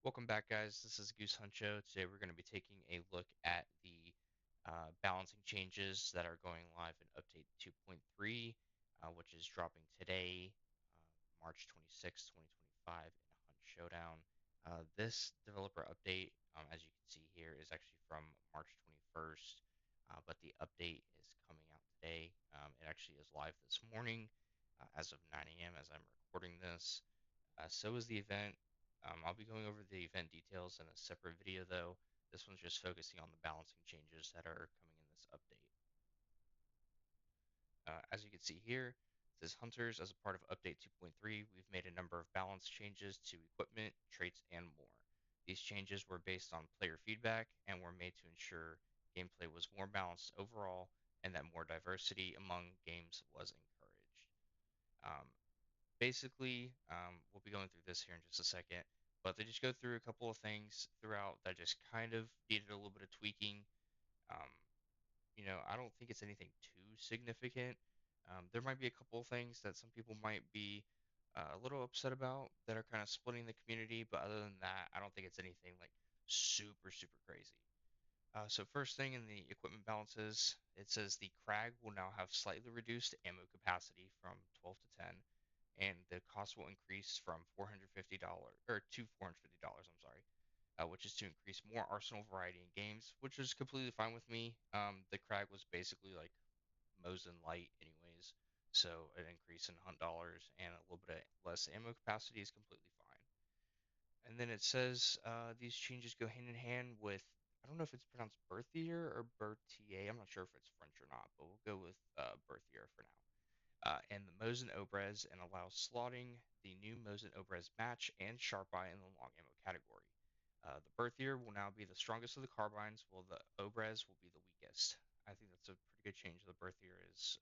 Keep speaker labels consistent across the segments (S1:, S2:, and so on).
S1: Welcome back, guys. This is Goose Hunt Show. Today we're going to be taking a look at the balancing changes that are going live in Update 2.3, which is dropping today, uh, March 26, 2025, in Hunt Showdown. This developer update, as you can see here, is actually from March 21st, but the update is coming out today. It actually is live this morning as of 9 a.m. as I'm recording this. So is the event. I'll be going over the event details in a separate video, though. This one's just focusing on the balancing changes that are coming in this update. As you can see here, it says Hunters, as a part of Update 2.3, we've made a number of balance changes to equipment, traits, and more. These changes were based on player feedback and were made to ensure gameplay was more balanced overall and that more diversity among games was encouraged. Um, we'll be going through this here in just a second, but they just go through a couple of things throughout that just kind of needed a little bit of tweaking. Um, I don't think it's anything too significant. There might be a couple of things that some people might be a little upset about that are kind of splitting the community, but other than that, I don't think it's anything like super, super crazy. So first thing in the equipment balances, it says the Crag will now have slightly reduced ammo capacity from 12 to 10, and the cost will increase from $450 or to $450. I'm sorry, which is to increase more arsenal variety in games, which is completely fine with me. The Crag was basically like Mosin Light, anyways, so an increase in hunt dollars and a little bit of less ammo capacity is completely fine. And then it says these changes go hand in hand with, I don't know if it's pronounced Berthier or Berthier. I'm not sure if it's French or not, but we'll go with Berthier for now. And the Mosin Obrez and allows slotting the new Mosin Obrez match and Sharp Eye in the long ammo category. The Berthier will now be the strongest of the carbines, while the Obrez will be the weakest. I think that's a pretty good change. The Berthier is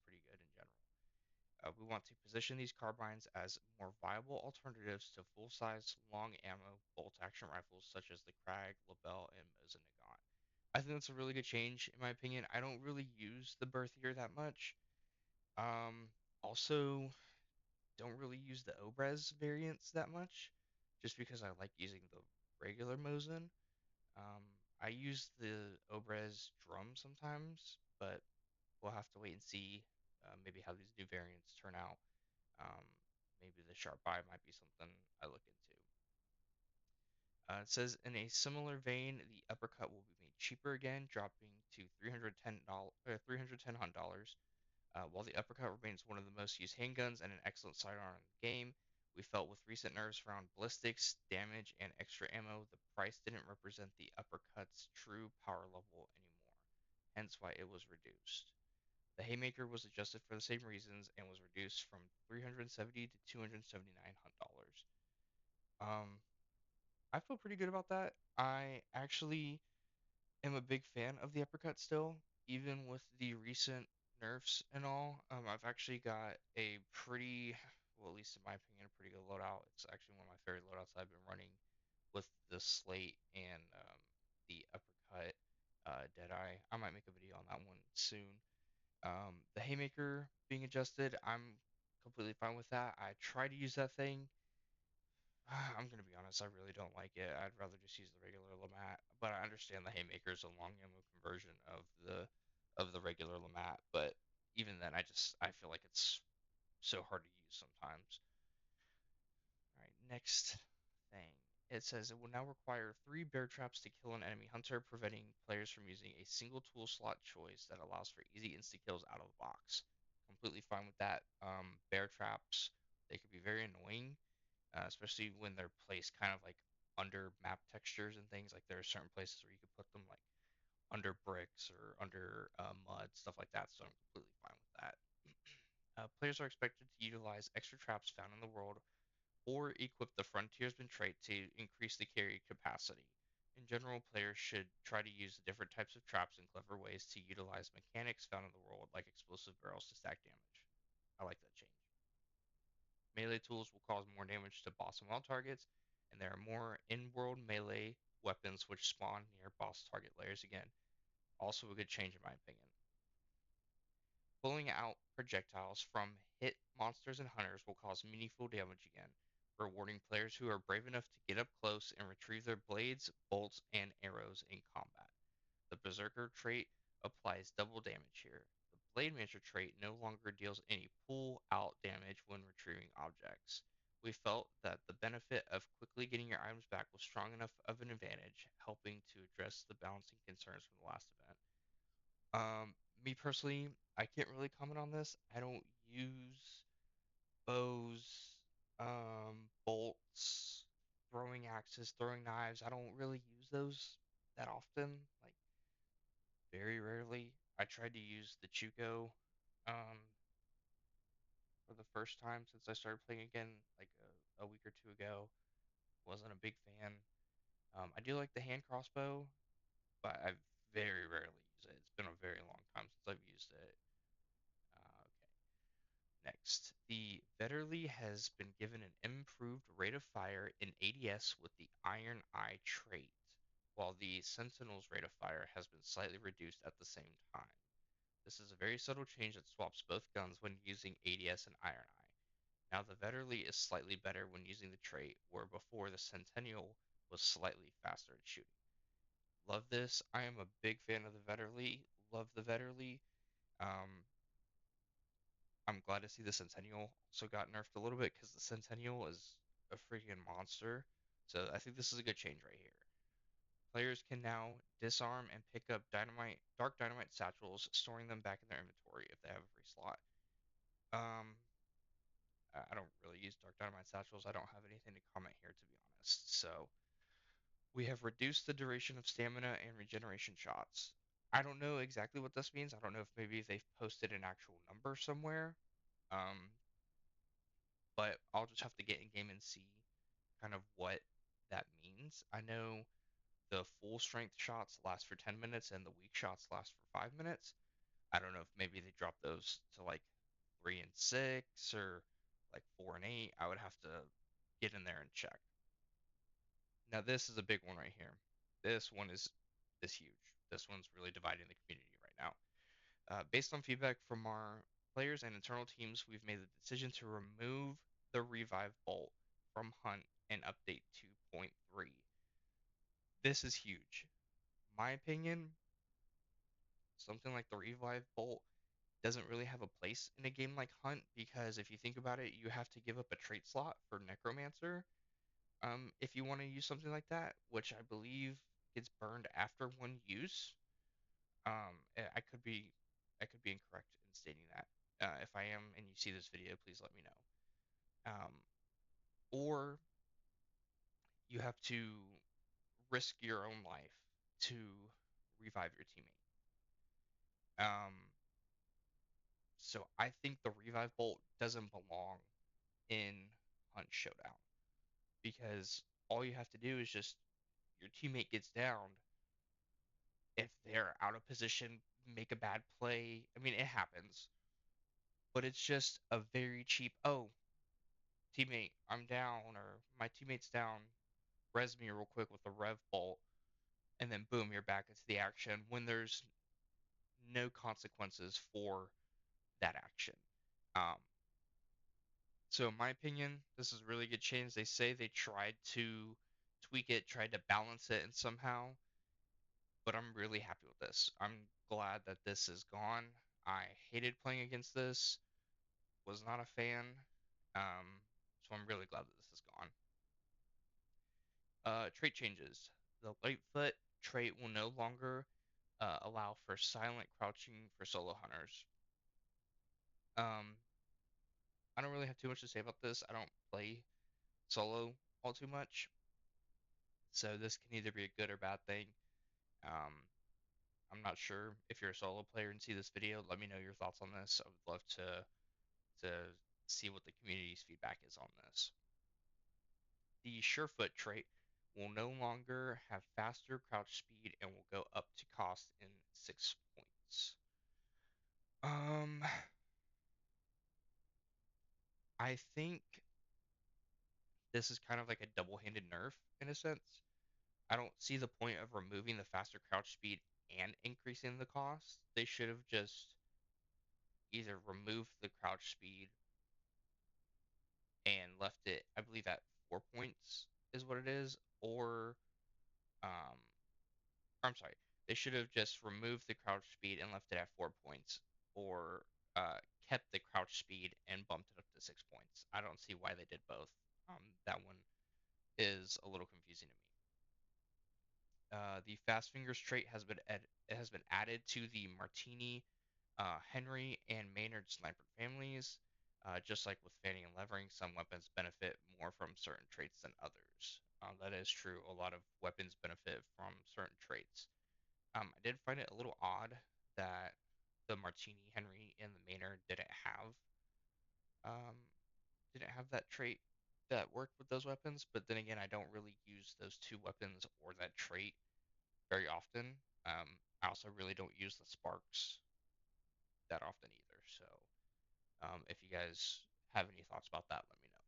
S1: pretty good in general. We want to position these carbines as more viable alternatives to full-size, long-ammo bolt-action rifles such as the Krag, Lebel, and Mosin Nagant. I think that's a really good change, in my opinion. I don't really use the Berthier that much. Um, Also, don't really use the Obrez variants that much, just because I like using the regular Mosin. I use the Obrez drum sometimes, but we'll have to wait and see maybe how these new variants turn out. Um, Maybe the sharp eye might be something I look into. It says in a similar vein, the uppercut will be made cheaper again, dropping to $310 $310. While the uppercut remains one of the most used handguns and an excellent sidearm in the game, we felt with recent nerfs around ballistics, damage, and extra ammo, the price didn't represent the uppercut's true power level anymore, hence why it was reduced. The Haymaker was adjusted for the same reasons and was reduced from 370 to 279 hunt dollars. Um, I feel pretty good about that. I actually am a big fan of the uppercut still, even with the recent nerfs and all. I've actually got a pretty, well, at least in my opinion, a pretty good loadout. It's actually one of my favorite loadouts I've been running with the slate and the uppercut Deadeye. I might make a video on that one soon. The Haymaker being adjusted, I'm completely fine with that. I try to use that thing. I'm gonna be honest, I really don't like it. I'd rather just use the regular Lamat, but I understand the Haymaker is a long ammo conversion of the regular Lamat, but even then, I feel like it's so hard to use sometimes. All right, next thing. It says it will now require 3 bear traps to kill an enemy hunter, preventing players from using a single tool slot choice that allows for easy insta kills out of the box. Completely fine with that. Bear traps, they could be very annoying, especially when they're placed kind of like under map textures and things. Like there are certain places where you could put them like under bricks or under mud, stuff like that. So I'm completely fine with that. Players are expected to utilize extra traps found in the world or equip the frontiersman trait to increase the carry capacity. In general, players should try to use the different types of traps in clever ways to utilize mechanics found in the world, like explosive barrels, to stack damage. I like that change. Melee tools will cause more damage to boss and wild targets, and there are more in-world melee weapons which spawn near boss target layers again. Also a good change in my opinion. Pulling out projectiles from hit monsters and hunters will cause meaningful damage again. rewarding players who are brave enough to get up close and retrieve their blades, bolts, and arrows in combat. The Berserker trait applies double damage here. The Blade Mancer trait no longer deals any pull-out damage when retrieving objects. We felt that the benefit of quickly getting your items back was strong enough of an advantage, helping to address the balancing concerns from the last event. Me personally, I can't really comment on this. I don't use bows, bolts, throwing axes, throwing knives. I don't really use those that often. Like very rarely. I tried to use the Chuko um, for the first time since I started playing again, like a week or two ago. Wasn't a big fan. I do like the hand crossbow, but I very rarely use it. It's been a very long time since I've used it. Okay. Next, the Vetterli has been given an improved rate of fire in ADS with the Iron Eye trait, while the Sentinel's rate of fire has been slightly reduced at the same time. This is a very subtle change that swaps both guns when using ADS and Iron Eye. Now the Vetterli is slightly better when using the trait, where before the Centennial was slightly faster at shooting. Love this. I am a big fan of the Vetterli. Love the Vetterli. Um, I'm glad to see the Centennial also got nerfed a little bit because the Centennial is a freaking monster. So I think this is a good change right here. Players can now disarm and pick up dark dynamite satchels, storing them back in their inventory if they have a free slot. Um, I don't really use dark dynamite satchels. I don't have anything to comment here, to be honest. So we have reduced the duration of stamina and regeneration shots. I don't know exactly what this means. I don't know if maybe they've posted an actual number somewhere. Um, but I'll just have to get in game and see kind of what that means. I know the full strength shots last for 10 minutes and the weak shots last for 5 minutes. I don't know if maybe they drop those to like 3 and 6 or like 4 and 8. I would have to get in there and check. Now this is a big one right here. This one is huge. This one's really dividing the community right now. Based on feedback from our players and internal teams, we've made the decision to remove the revive bolt from Hunt and update 2.3. This is huge. My opinion, something like the revive bolt doesn't really have a place in a game like Hunt because if you think about it, you have to give up a trait slot for Necromancer. If you want to use something like that, which I believe gets burned after one use. I could be incorrect in stating that. If I am and you see this video, please let me know. Or you have to risk your own life to revive your teammate. Um, so I think the revive bolt doesn't belong in Hunt Showdown because all you have to do is just your teammate gets downed. If they're out of position, make a bad play. I mean, it happens, but it's just a very cheap, oh, teammate, I'm down, or my teammate's down, res me real quick with a rev bolt, and then boom, you're back into the action when there's no consequences for that action. Um, so in my opinion, this is a really good change. They say they tried to tweak it, tried to balance it, and somehow, but I'm really happy with this. I'm glad that this is gone. I hated playing against this, was not a fan. Um, so I'm really glad that this is gone. Trait changes. The Lightfoot trait will no longer allow for silent crouching for solo hunters. Um, I don't really have too much to say about this. I don't play solo all too much, so this can either be a good or bad thing. Um, I'm not sure if you're a solo player and see this video. Let me know your thoughts on this. I would love to see what the community's feedback is on this. The Surefoot trait will no longer have faster crouch speed and will go up to cost in 6 points. Um, I think this is kind of like a double-handed nerf in a sense. I don't see the point of removing the faster crouch speed and increasing the cost. They should have just either removed the crouch speed and left it, I believe, at 4 points is what it is, or um, I'm sorry, they should have just removed the crouch speed and left it at 4 points, or kept the crouch speed and bumped it up to 6 points. I don't see why they did both. That one is a little confusing to me. The fast fingers trait has been added to the Martini, Henry, and Maynard sniper families. Just like with fanning and levering, some weapons benefit more from certain traits than others. That is true. A lot of weapons benefit from certain traits. I did find it a little odd that the Martini, Henry, and the Maynard um, didn't have that trait that worked with those weapons. But then again, I don't really use those two weapons or that trait very often. I also really don't use the sparks that often either. So, if you guys have any thoughts about that, let me know.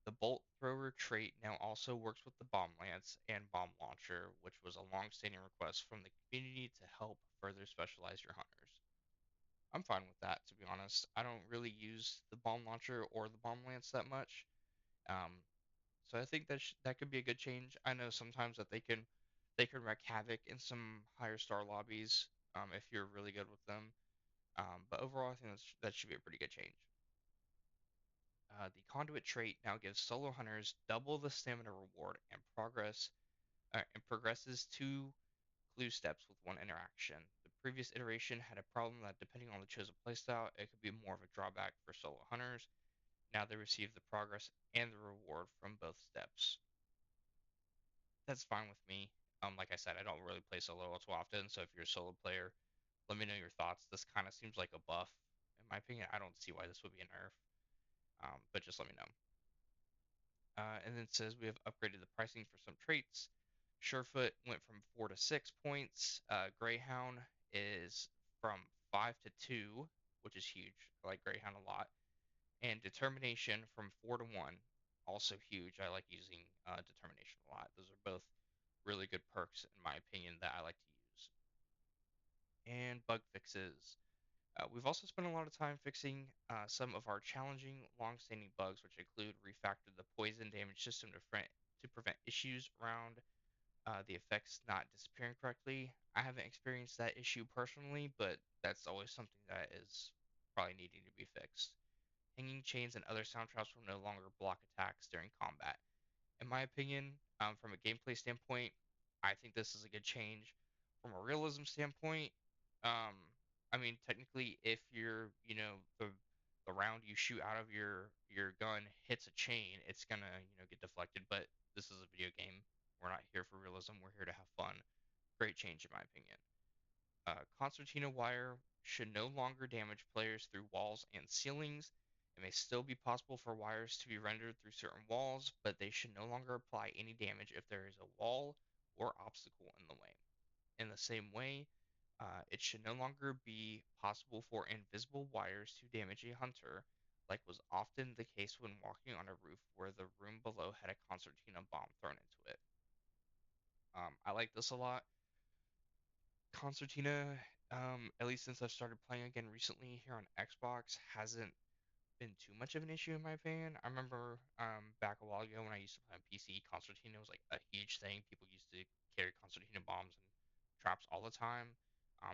S1: The bolt thrower trait now also works with the bomb lance and bomb launcher, which was a long-standing request from the community to help further specialize your hunters. I'm fine with that, to be honest. I don't really use the bomb launcher or the bomb lance that much. Um, so I think that could be a good change. I know sometimes that they can wreak havoc in some higher star lobbies if you're really good with them. But overall, I think that should be a pretty good change. The conduit trait now gives solo hunters double the stamina reward and progresses 2 clue steps with 1 interaction. The previous iteration had a problem that depending on the chosen playstyle, it could be more of a drawback for solo hunters. Now they receive the progress and the reward from both steps. That's fine with me. Like I said, I don't really play solo too often, so if you're a solo player, let me know your thoughts. This kind of seems like a buff, in my opinion. I don't see why this would be a nerf, but just let me know. And then it says we have upgraded the pricing for some traits. Surefoot went from 4 to 6 points. Greyhound is from 5 to 2, which is huge. I like Greyhound a lot. And Determination from 4 to 1, also huge. I like using Determination a lot. Those are both really good perks, in my opinion, that I like to use. And bug fixes. We've also spent a lot of time fixing some of our challenging, long-standing bugs, which include refactored the poison damage system to prevent issues around the effects not disappearing correctly. I haven't experienced that issue personally, but that's always something that is probably needing to be fixed. Hanging chains and other sound traps will no longer block attacks during combat. In my opinion, from a gameplay standpoint, I think this is a good change. From a realism standpoint, um, I mean, technically, if the round you shoot out of your gun hits a chain, it's gonna get deflected. But this is a video game. We're not here for realism. We're here to have fun. Great change, in my opinion. Concertina wire should no longer damage players through walls and ceilings. It may still be possible for wires to be rendered through certain walls, but they should no longer apply any damage if there is a wall or obstacle in the way. In the same way, it should no longer be possible for invisible wires to damage a hunter, like was often the case when walking on a roof where the room below had a concertina bomb thrown into it. I like this a lot. Concertina, at least since I've started playing again recently here on Xbox, hasn't been too much of an issue in my opinion. I remember back a while ago when I used to play on PC, Concertina was like a huge thing. People used to carry Concertina bombs and traps all the time.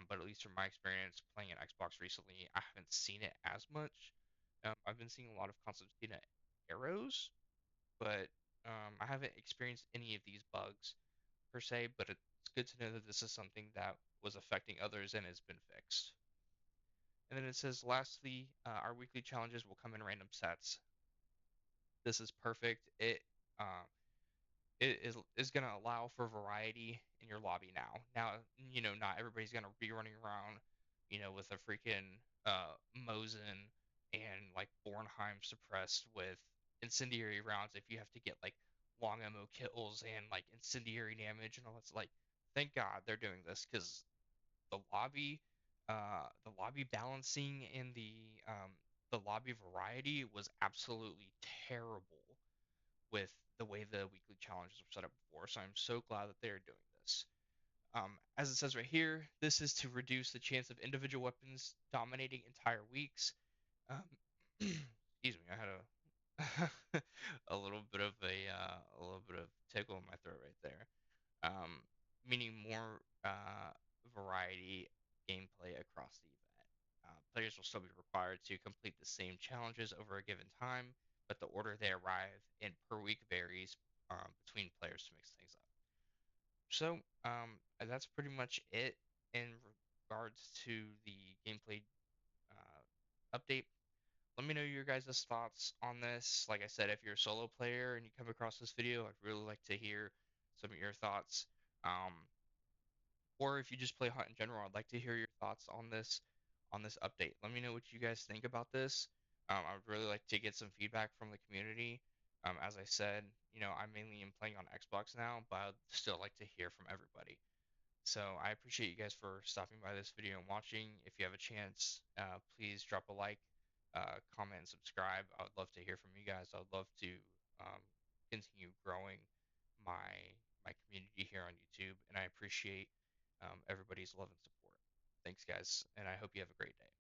S1: But at least from my experience playing on Xbox recently, I haven't seen it as much. I've been seeing a lot of Concertina arrows, but I haven't experienced any of these bugs per se, but it's good to know that this is something that was affecting others and has been fixed. And then it says, lastly, our weekly challenges will come in random sets. This is perfect. Uh, it is going to allow for variety in your lobby now. Now, not everybody's going to be running around, with a freaking Mosin and like Bornheim suppressed with incendiary rounds if you have to get like long ammo kills and like incendiary damage and all that's like thank God they're doing this because the lobby the lobby balancing in the lobby variety was absolutely terrible with the way the weekly challenges were set up before. So I'm so glad that they're doing this. As it says right here, this is to reduce the chance of individual weapons dominating entire weeks. Um, excuse me, I had a A little bit of tickle in my throat right there. Um, Meaning more variety gameplay across the event. Players will still be required to complete the same challenges over a given time, but the order they arrive in per week varies between players to mix things up. So that's pretty much it in regards to the gameplay update. Let me know your guys' thoughts on this. Like I said, if you're a solo player and you come across this video, I'd really like to hear some of your thoughts. Um, or if you just play Hunt in general, I'd like to hear your thoughts on this update. Let me know what you guys think about this. I would really like to get some feedback from the community. As I said, I mainly am playing on Xbox now, but I'd still like to hear from everybody. So I appreciate you guys for stopping by this video and watching. If you have a chance, please drop a like, comment, and subscribe. I would love to hear from you guys. I would love to um, continue growing my my community here on YouTube, and I appreciate everybody's love and support. Thanks, guys, and I hope you have a great day.